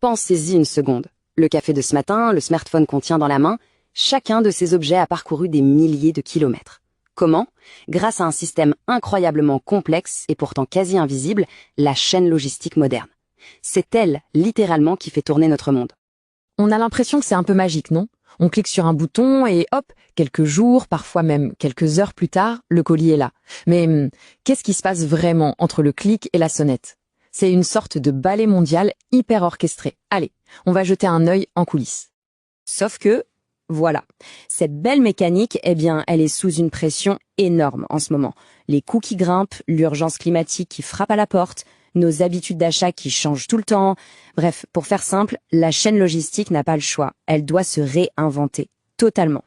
Pensez-y une seconde. Le café de ce matin, le smartphone qu'on tient dans la main, chacun de ces objets a parcouru des milliers de kilomètres. Comment? Grâce à un système incroyablement complexe et pourtant quasi invisible, la chaîne logistique moderne. C'est elle, littéralement, qui fait tourner notre monde. On a l'impression que c'est un peu magique, non? On clique sur un bouton et hop, quelques jours, parfois même quelques heures plus tard, le colis est là. Mais qu'est-ce qui se passe vraiment entre le clic et la sonnette? C'est une sorte de ballet mondial hyper orchestré. Allez, on va jeter un œil en coulisses. Sauf que, voilà, cette belle mécanique, elle est sous une pression énorme en ce moment. Les coûts qui grimpent, l'urgence climatique qui frappe à la porte, nos habitudes d'achat qui changent tout le temps. Bref, pour faire simple, la chaîne logistique n'a pas le choix. Elle doit se réinventer, totalement.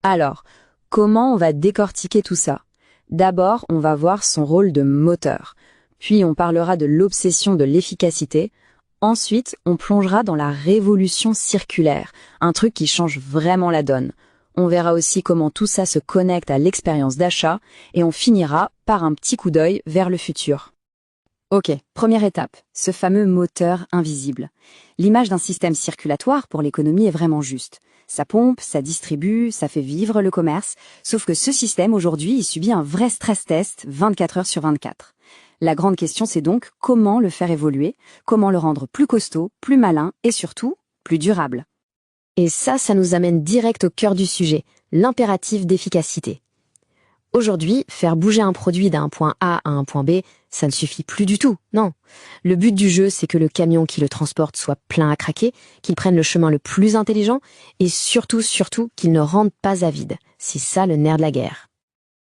Alors, comment on va décortiquer tout ça? D'abord, on va voir son rôle de moteur. Puis on parlera de l'obsession de l'efficacité. Ensuite, on plongera dans la révolution circulaire, un truc qui change vraiment la donne. On verra aussi comment tout ça se connecte à l'expérience d'achat et on finira par un petit coup d'œil vers le futur. Ok, première étape, ce fameux moteur invisible. L'image d'un système circulatoire pour l'économie est vraiment juste. Ça pompe, ça distribue, ça fait vivre le commerce, sauf que ce système aujourd'hui, il subit un vrai stress test 24 heures sur 24. La grande question, c'est donc comment le faire évoluer, comment le rendre plus costaud, plus malin et surtout plus durable. Et ça nous amène direct au cœur du sujet, l'impératif d'efficacité. Aujourd'hui, faire bouger un produit d'un point A à un point B, ça ne suffit plus du tout, non. Le but du jeu, c'est que le camion qui le transporte soit plein à craquer, qu'il prenne le chemin le plus intelligent et surtout, qu'il ne rentre pas à vide. C'est ça le nerf de la guerre.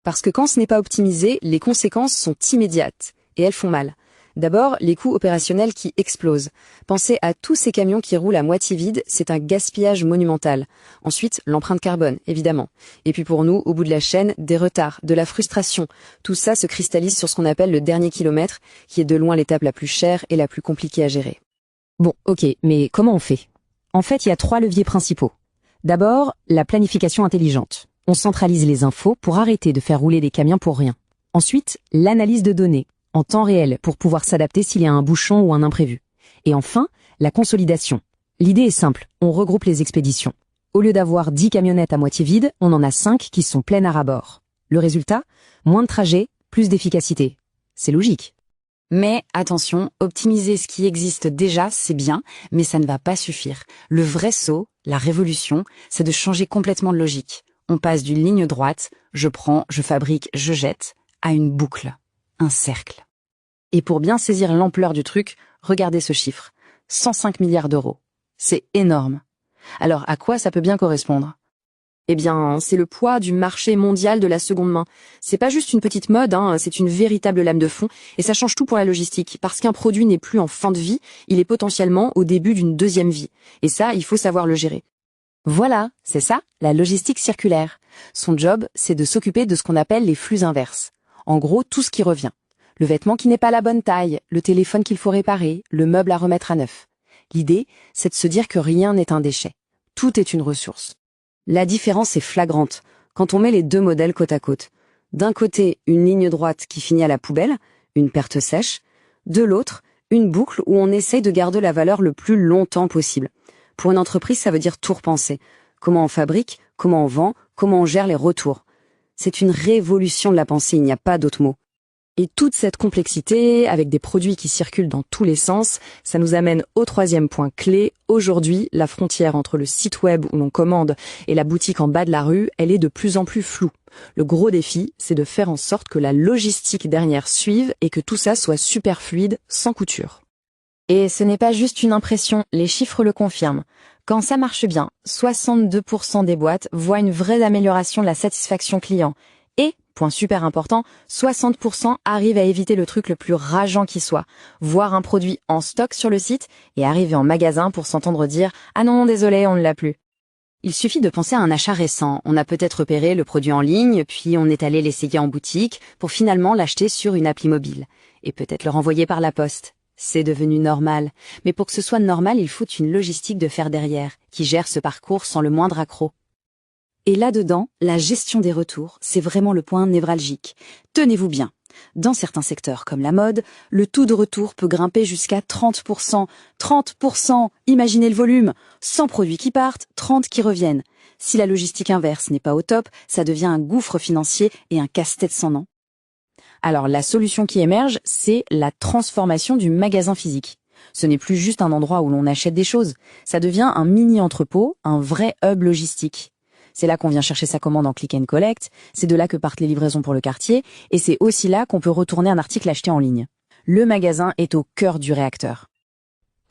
Parce que quand ce n'est pas optimisé, les conséquences sont immédiates et elles font mal. D'abord, les coûts opérationnels qui explosent. Pensez à tous ces camions qui roulent à moitié vides, c'est un gaspillage monumental. Ensuite, l'empreinte carbone, évidemment. Et puis pour nous, au bout de la chaîne, des retards, de la frustration. Tout ça se cristallise sur ce qu'on appelle le dernier kilomètre, qui est de loin l'étape la plus chère et la plus compliquée à gérer. Bon, ok, mais comment on fait? En fait, il y a 3 leviers principaux. D'abord, la planification intelligente. On centralise les infos pour arrêter de faire rouler des camions pour rien. Ensuite, l'analyse de données, en temps réel, pour pouvoir s'adapter s'il y a un bouchon ou un imprévu. Et enfin, la consolidation. L'idée est simple, on regroupe les expéditions. Au lieu d'avoir 10 camionnettes à moitié vides, on en a 5 qui sont pleines à ras-bord. Le résultat? Moins de trajets, plus d'efficacité. C'est logique. Mais attention, optimiser ce qui existe déjà, c'est bien, mais ça ne va pas suffire. Le vrai saut, la révolution, c'est de changer complètement de logique. On passe d'une ligne droite, je prends, je fabrique, je jette, à une boucle, un cercle. Et pour bien saisir l'ampleur du truc, regardez ce chiffre, 105 milliards d'euros. C'est énorme. Alors à quoi ça peut bien correspondre? Eh bien, c'est le poids du marché mondial de la seconde main. C'est pas juste une petite mode, c'est une véritable lame de fond, et ça change tout pour la logistique, parce qu'un produit n'est plus en fin de vie, il est potentiellement au début d'une deuxième vie. Et ça, il faut savoir le gérer. Voilà, c'est ça, la logistique circulaire. Son job, c'est de s'occuper de ce qu'on appelle les flux inverses. En gros, tout ce qui revient. Le vêtement qui n'est pas la bonne taille, le téléphone qu'il faut réparer, le meuble à remettre à neuf. L'idée, c'est de se dire que rien n'est un déchet. Tout est une ressource. La différence est flagrante quand on met les deux modèles côte à côte. D'un côté, une ligne droite qui finit à la poubelle, une perte sèche. De l'autre, une boucle où on essaye de garder la valeur le plus longtemps possible. Pour une entreprise, ça veut dire tout repenser. Comment on fabrique, comment on vend, comment on gère les retours. C'est une révolution de la pensée, il n'y a pas d'autre mot. Et toute cette complexité, avec des produits qui circulent dans tous les sens, ça nous amène au troisième point clé. Aujourd'hui, la frontière entre le site web où l'on commande et la boutique en bas de la rue, elle est de plus en plus floue. Le gros défi, c'est de faire en sorte que la logistique derrière suive et que tout ça soit super fluide, sans couture. Et ce n'est pas juste une impression, les chiffres le confirment. Quand ça marche bien, 62% des boîtes voient une vraie amélioration de la satisfaction client. Et, point super important, 60% arrivent à éviter le truc le plus rageant qui soit, voir un produit en stock sur le site et arriver en magasin pour s'entendre dire « Ah non, désolé, on ne l'a plus ». Il suffit de penser à un achat récent. On a peut-être repéré le produit en ligne, puis on est allé l'essayer en boutique pour finalement l'acheter sur une appli mobile. Et peut-être le renvoyer par la poste. C'est devenu normal. Mais pour que ce soit normal, il faut une logistique de fer derrière, qui gère ce parcours sans le moindre accroc. Et là-dedans, la gestion des retours, c'est vraiment le point névralgique. Tenez-vous bien. Dans certains secteurs comme la mode, le taux de retour peut grimper jusqu'à 30%. 30%, imaginez le volume. 100 produits qui partent, 30 qui reviennent. Si la logistique inverse n'est pas au top, ça devient un gouffre financier et un casse-tête sans nom. Alors la solution qui émerge, c'est la transformation du magasin physique. Ce n'est plus juste un endroit où l'on achète des choses, ça devient un mini-entrepôt, un vrai hub logistique. C'est là qu'on vient chercher sa commande en click and collect, c'est de là que partent les livraisons pour le quartier, et c'est aussi là qu'on peut retourner un article acheté en ligne. Le magasin est au cœur du réacteur.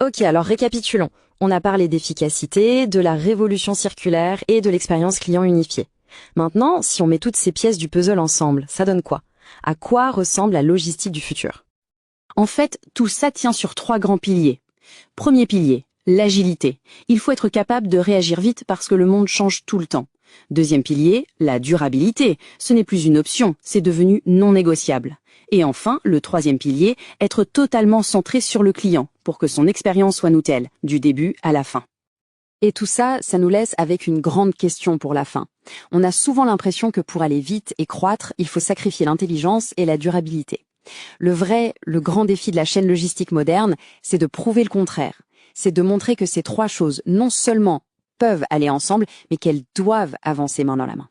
Ok, alors récapitulons. On a parlé d'efficacité, de la révolution circulaire et de l'expérience client unifiée. Maintenant, si on met toutes ces pièces du puzzle ensemble, ça donne quoi? À quoi ressemble la logistique du futur? En fait, tout ça tient sur 3 grands piliers. Premier pilier, l'agilité. Il faut être capable de réagir vite parce que le monde change tout le temps. Deuxième pilier, la durabilité. Ce n'est plus une option, c'est devenu non négociable. Et enfin, le troisième pilier, être totalement centré sur le client pour que son expérience soit Ntelle, du début à la fin. Et tout ça, ça nous laisse avec une grande question pour la fin. On a souvent l'impression que pour aller vite et croître, il faut sacrifier l'intelligence et la durabilité. Le grand défi de la chaîne logistique moderne, c'est de prouver le contraire. C'est de montrer que ces 3 choses, non seulement peuvent aller ensemble, mais qu'elles doivent avancer main dans la main.